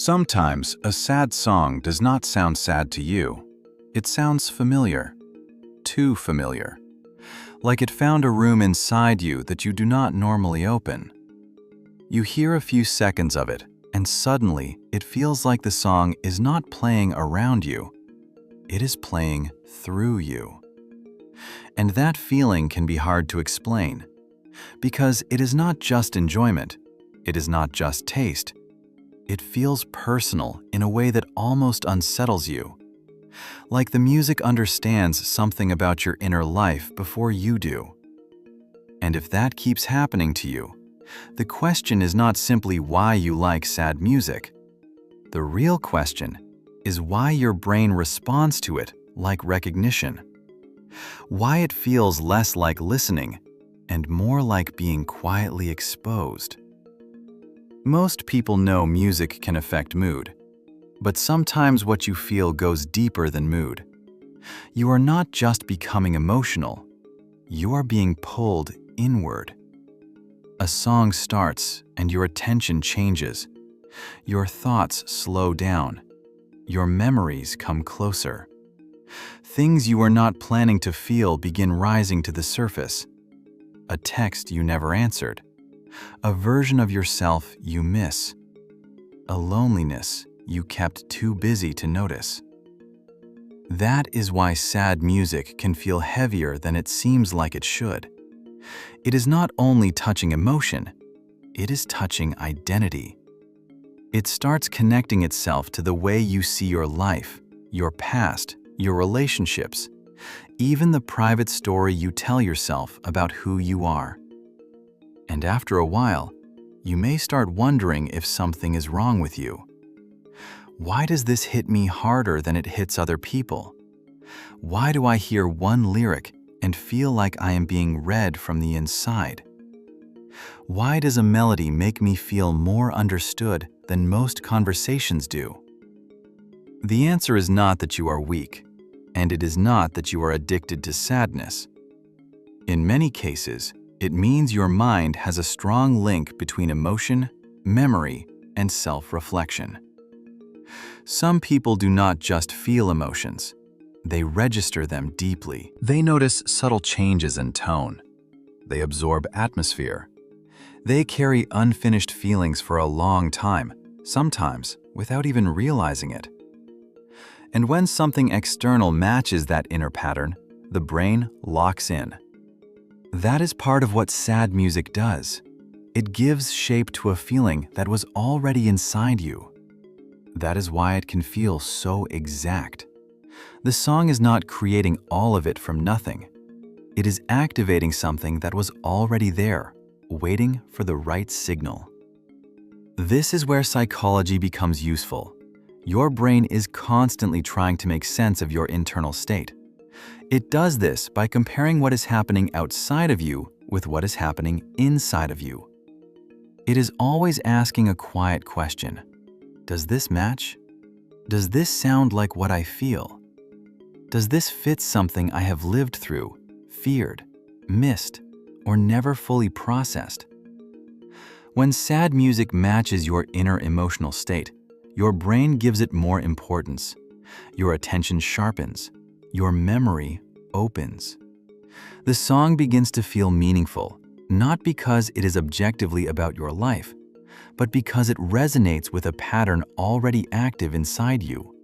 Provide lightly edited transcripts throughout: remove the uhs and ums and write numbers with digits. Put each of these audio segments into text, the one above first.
Sometimes a sad song does not sound sad to you. It sounds familiar. Too familiar. Like it found a room inside you that you do not normally open. You hear a few seconds of it, and suddenly it feels like the song is not playing around you. It is playing through you. And that feeling can be hard to explain, because it is not just enjoyment. It is not just taste. It feels personal in a way that almost unsettles you. Like the music understands something about your inner life before you do. And if that keeps happening to you, the question is not simply why you like sad music. The real question is why your brain responds to it like recognition. Why it feels less like listening and more like being quietly exposed. Most people know music can affect mood, but sometimes what you feel goes deeper than mood. You are not just becoming emotional, you are being pulled inward. A song starts and your attention changes. Your thoughts slow down. Your memories come closer. Things you were not planning to feel begin rising to the surface. A text you never answered. A version of yourself you miss. A loneliness you kept too busy to notice. That is why sad music can feel heavier than it seems like it should. It is not only touching emotion, it is touching identity. It starts connecting itself to the way you see your life, your past, your relationships, even the private story you tell yourself about who you are. And after a while, you may start wondering if something is wrong with you. Why does this hit me harder than it hits other people? Why do I hear one lyric and feel like I am being read from the inside? Why does a melody make me feel more understood than most conversations do? The answer is not that you are weak, and it is not that you are addicted to sadness. In many cases, it means your mind has a strong link between emotion, memory, and self-reflection. Some people do not just feel emotions, they register them deeply. They notice subtle changes in tone. They absorb atmosphere. They carry unfinished feelings for a long time, sometimes without even realizing it. And when something external matches that inner pattern, the brain locks in. That is part of what sad music does. It gives shape to a feeling that was already inside you. That is why it can feel so exact. The song is not creating all of it from nothing. It is activating something that was already there, waiting for the right signal. This is where psychology becomes useful. Your brain is constantly trying to make sense of your internal state. It does this by comparing what is happening outside of you with what is happening inside of you. It is always asking a quiet question. Does this match? Does this sound like what I feel? Does this fit something I have lived through, feared, missed, or never fully processed? When sad music matches your inner emotional state, your brain gives it more importance. Your attention sharpens. Your memory opens. The song begins to feel meaningful, not because it is objectively about your life, but because it resonates with a pattern already active inside you.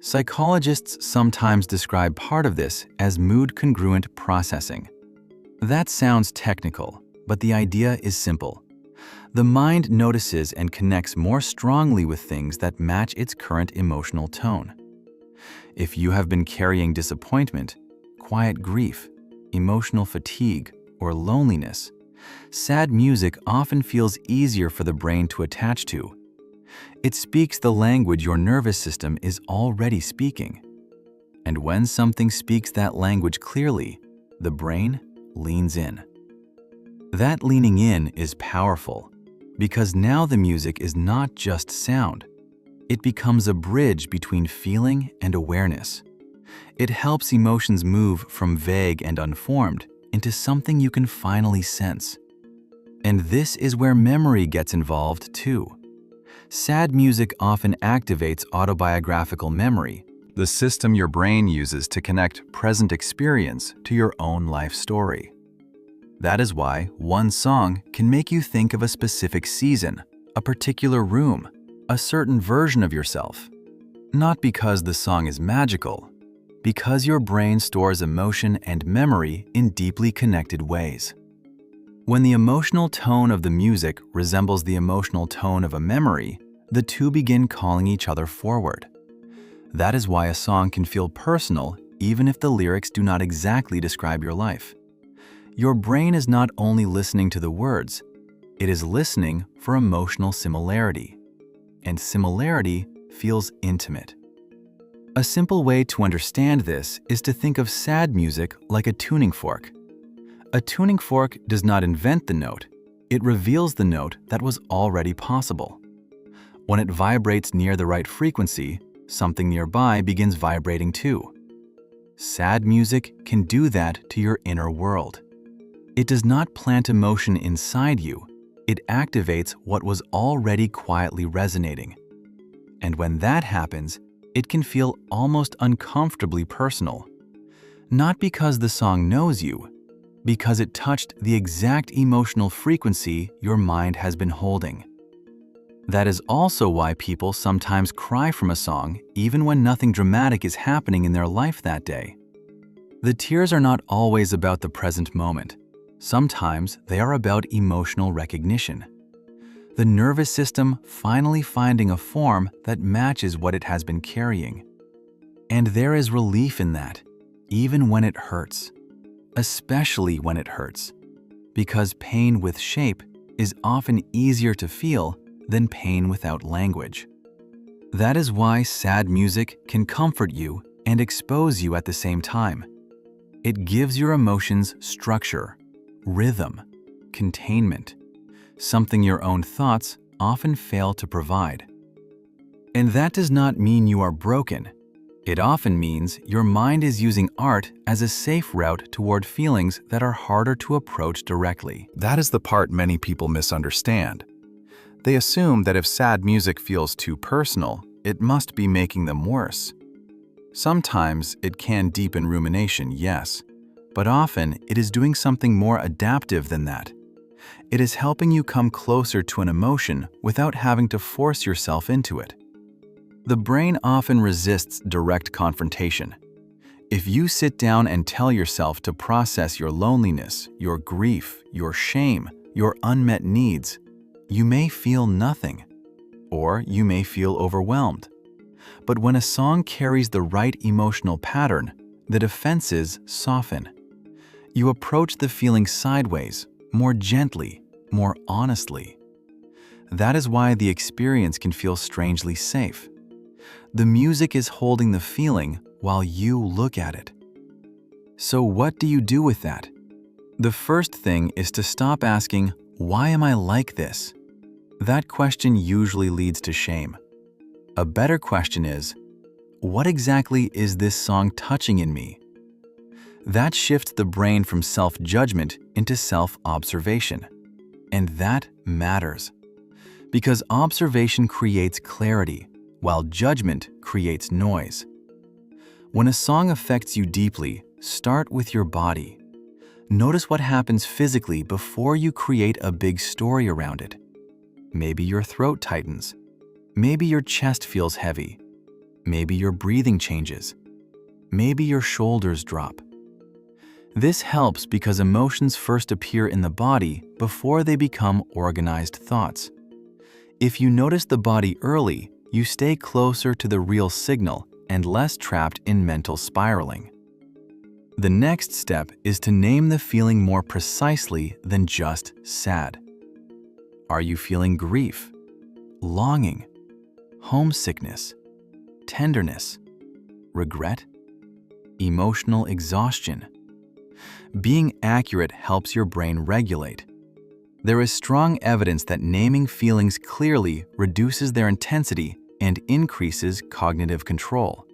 Psychologists sometimes describe part of this as mood-congruent processing. That sounds technical, but the idea is simple. The mind notices and connects more strongly with things that match its current emotional tone. If you have been carrying disappointment, quiet grief, emotional fatigue, or loneliness, sad music often feels easier for the brain to attach to. It speaks the language your nervous system is already speaking. And when something speaks that language clearly, the brain leans in. That leaning in is powerful, because now the music is not just sound. It becomes a bridge between feeling and awareness. It helps emotions move from vague and unformed into something you can finally sense. And this is where memory gets involved too. Sad music often activates autobiographical memory, the system your brain uses to connect present experience to your own life story. That is why one song can make you think of a specific season, a particular room, a certain version of yourself. Not because the song is magical, because your brain stores emotion and memory in deeply connected ways. When the emotional tone of the music resembles the emotional tone of a memory, the two begin calling each other forward. That is why a song can feel personal even if the lyrics do not exactly describe your life. Your brain is not only listening to the words, it is listening for emotional similarity. And similarity feels intimate. A simple way to understand this is to think of sad music like a tuning fork. A tuning fork does not invent the note, it reveals the note that was already possible. When it vibrates near the right frequency, something nearby begins vibrating too. Sad music can do that to your inner world. It does not plant emotion inside you, it activates what was already quietly resonating. And when that happens, it can feel almost uncomfortably personal. Not because the song knows you, because it touched the exact emotional frequency your mind has been holding. That is also why people sometimes cry from a song even when nothing dramatic is happening in their life that day. The tears are not always about the present moment. Sometimes they are about emotional recognition. The nervous system finally finding a form that matches what it has been carrying. And there is relief in that, even when it hurts. Especially when it hurts, because pain with shape is often easier to feel than pain without language. That is why sad music can comfort you and expose you at the same time. It gives your emotions structure, rhythm, containment, something your own thoughts often fail to provide. And that does not mean you are broken. It often means your mind is using art as a safe route toward feelings that are harder to approach directly. That is the part many people misunderstand. They assume that if sad music feels too personal, it must be making them worse. Sometimes it can deepen rumination, yes, but often it is doing something more adaptive than that. It is helping you come closer to an emotion without having to force yourself into it. The brain often resists direct confrontation. If you sit down and tell yourself to process your loneliness, your grief, your shame, your unmet needs, you may feel nothing, or you may feel overwhelmed. But when a song carries the right emotional pattern, the defenses soften. You approach the feeling sideways, more gently, more honestly. That is why the experience can feel strangely safe. The music is holding the feeling while you look at it. So what do you do with that? The first thing is to stop asking, "Why am I like this?" That question usually leads to shame. A better question is, "What exactly is this song touching in me?" That shifts the brain from self-judgment into self-observation. And that matters. Because observation creates clarity, while judgment creates noise. When a song affects you deeply, start with your body. Notice what happens physically before you create a big story around it. Maybe your throat tightens. Maybe your chest feels heavy. Maybe your breathing changes. Maybe your shoulders drop. This helps because emotions first appear in the body before they become organized thoughts. If you notice the body early, you stay closer to the real signal and less trapped in mental spiraling. The next step is to name the feeling more precisely than just sad. Are you feeling grief, longing, homesickness, tenderness, regret, emotional exhaustion? Being accurate helps your brain regulate. There is strong evidence that naming feelings clearly reduces their intensity and increases cognitive control.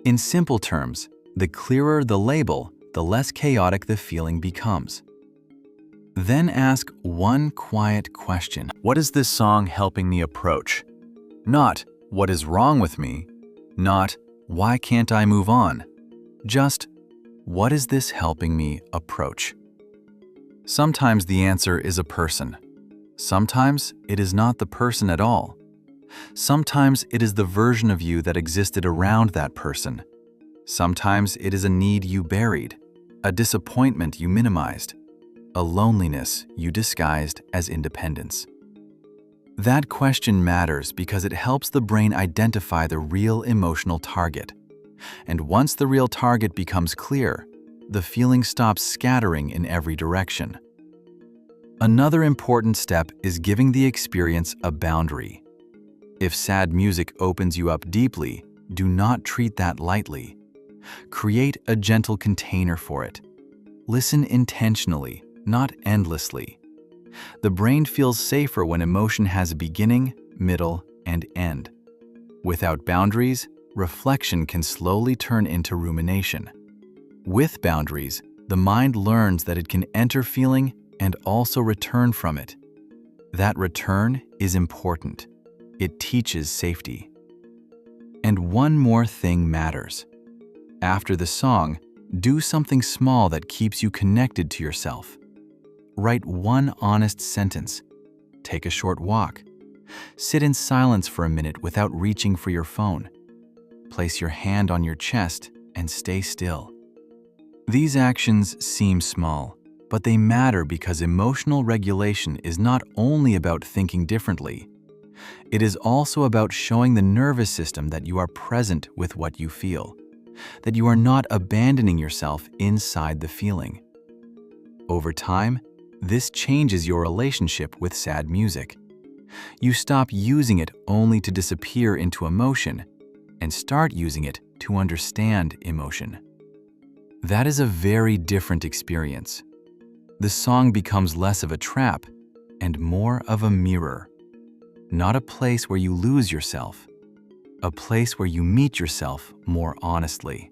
In simple terms, the clearer the label, the less chaotic the feeling becomes. Then ask one quiet question. What is this song helping me approach? Not, what is wrong with me? Not, why can't I move on? Just, what is this helping me approach? Sometimes the answer is a person. Sometimes it is not the person at all. Sometimes it is the version of you that existed around that person. Sometimes it is a need you buried, a disappointment you minimized, a loneliness you disguised as independence. That question matters because it helps the brain identify the real emotional target. And once the real target becomes clear, the feeling stops scattering in every direction. Another important step is giving the experience a boundary. If sad music opens you up deeply, do not treat that lightly. Create a gentle container for it. Listen intentionally, not endlessly. The brain feels safer when emotion has a beginning, middle, and end. Without boundaries, reflection can slowly turn into rumination. With boundaries, the mind learns that it can enter feeling and also return from it. That return is important. It teaches safety. And one more thing matters. After the song, do something small that keeps you connected to yourself. Write one honest sentence. Take a short walk. Sit in silence for a minute without reaching for your phone. Place your hand on your chest and stay still. These actions seem small, but they matter because emotional regulation is not only about thinking differently. It is also about showing the nervous system that you are present with what you feel, that you are not abandoning yourself inside the feeling. Over time, this changes your relationship with sad music. You stop using it only to disappear into emotion and start using it to understand emotion. That is a very different experience. The song becomes less of a trap and more of a mirror. Not a place where you lose yourself, a place where you meet yourself more honestly.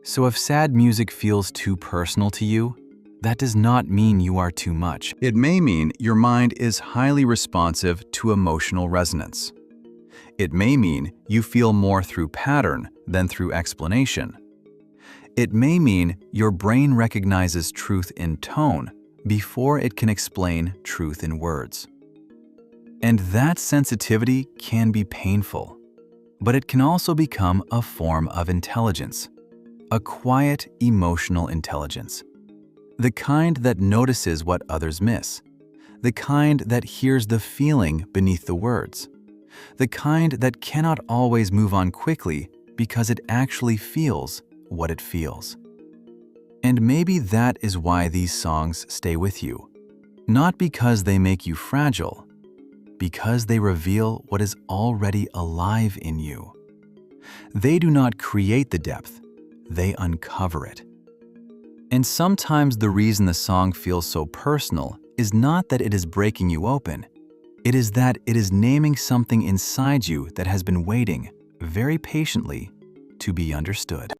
So if sad music feels too personal to you, that does not mean you are too much. It may mean your mind is highly responsive to emotional resonance. It may mean you feel more through pattern than through explanation. It may mean your brain recognizes truth in tone before it can explain truth in words. And that sensitivity can be painful, but it can also become a form of intelligence, a quiet emotional intelligence. The kind that notices what others miss, the kind that hears the feeling beneath the words, the kind that cannot always move on quickly because it actually feels what it feels. And maybe that is why these songs stay with you. Not because they make you fragile, because they reveal what is already alive in you. They do not create the depth, they uncover it. And sometimes the reason the song feels so personal is not that it is breaking you open. It is that it is naming something inside you that has been waiting very patiently to be understood.